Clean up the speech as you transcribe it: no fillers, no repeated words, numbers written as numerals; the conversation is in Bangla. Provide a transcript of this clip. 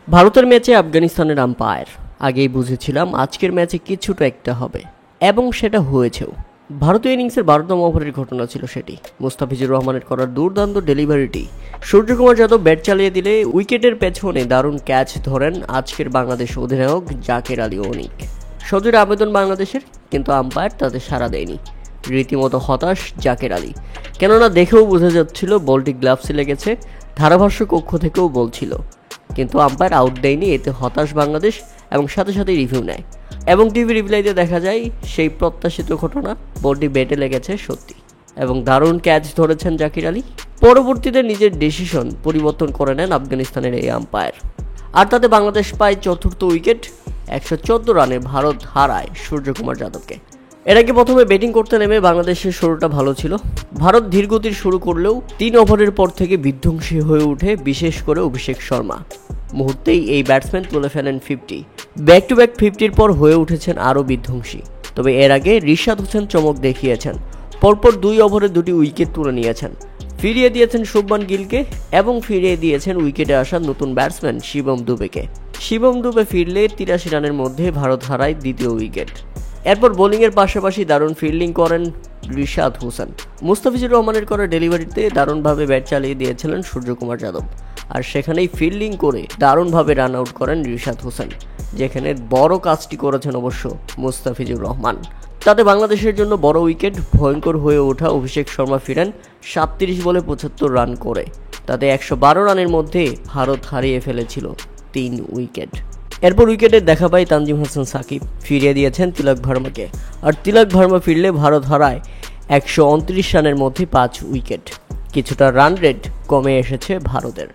ভারতের ম্যাচে আফগানিস্তানের আম্পায়ার আগেই বুঝেছিলাম আজকের ম্যাচে কিছুটা একটা হবে, এবং সেটা হয়েছেও। ভারতীয় ইনিংসের 12তম ওভারের ঘটনা ছিল সেটি। মুস্তাফিজুর রহমানের করা দুর্দান্ত ডেলিভারিটি সূর্যকুমার যাদব ব্যাট চালিয়ে দিলে উইকেটের পেছনে দারুণ ক্যাচ ধরেন আজকের বাংলাদেশ অধিনায়ক জাকের আলী অনিক। সজোরে আবেদন বাংলাদেশের, কিন্তু আম্পায়ার তাতে সাড়া দেয়নি। রীতিমতো হতাশ জাকের আলী, কেননা দেখেও বোঝা যাচ্ছিল বলটি গ্লাভসে লেগেছে। ধারাভাষ্য কক্ষ থেকেও বলছিল, কিন্তু আম্পায়ার আউট দেয়নি। এতে হতাশ বাংলাদেশ এবং সাথে সাথে রিভিউ নেয়, এবং টিভি রিপ্লাইতে দেখা যায় সেই প্রত্যাশিত ঘটনা, বলটি ব্যাটে লেগেছে সত্যি, এবং দারুণ ক্যাচ ধরেছেন জাকির আলী। পরবর্তীতে নিজের ডিসিশন পরিবর্তন করে নেন আফগানিস্তানের এই আম্পায়ার, আর তাতে বাংলাদেশ পায় চতুর্থ উইকেট। 114 রানে ভারত হারায় সূর্যকুমার যাদবকে। এর আগে প্রথমে ব্যাটিং করতে নেমে বাংলাদেশের শুরুটা ভালো ছিল। ভারত ধীরগতির শুরু করলেও 3 ওভারের পর থেকে বিধ্বংসী হয়ে ওঠে বিশেষ করে অভিষেক শর্মা। মুহূর্তেই এই ব্যাটসম্যান তুলে ফেলেন 50। ব্যাক টু ব্যাক 50-র পর হয়ে উঠেছেন আরও বিধ্বংসী। তবে এর আগে রিশাদ হোসেন চমক দেখিয়েছেন, পরপর 2 ওভারে 2টি উইকেট তুলে নিয়েছেন। ফিরিয়ে দিয়েছেন শুভমান গিলকে, এবং ফিরিয়ে দিয়েছেন উইকেটে আসা নতুন ব্যাটসম্যান শিবম দুবেকে। শিবম দুবে ফিরলে 83 রানের মধ্যে ভারত হারায় দ্বিতীয় উইকেট। এরপর বোলিংয়ের পাশাপাশি দারুণ ফিল্ডিং করেন রিশাদ হোসেন। মুস্তাফিজুর রহমানের করা ডেলিভারিতে দারুণভাবে ব্যাট চালিয়ে দিয়েছিলেন সূর্যকুমার যাদব, আর সেখানেই ফিল্ডিং করে দারুণভাবে রান আউট করেন রিশাদ হোসেন, যেখানে বড় কাজটি করেছেন অবশ্য মুস্তাফিজুর রহমান। তাতে বাংলাদেশের জন্য বড় উইকেট। ভয়ঙ্কর হয়ে ওঠা অভিষেক শর্মা ফিরেন 37 বলে 75 রান করে। তাতে 112 রানের মধ্যে ভারত হারিয়ে ফেলেছিল 3 উইকেট। এরপর উইকেটে দেখা পায় তানজিম হাসান সাকিব, ফিরিয়ে দিয়েছেন তিলক ভার্মাকে, আর তিলক ভার্মা ফিরলে ভারত হারায় 129 রানের মধ্যে 5 উইকেট। কিছুটা রান রেট কমে এসেছে ভারতের।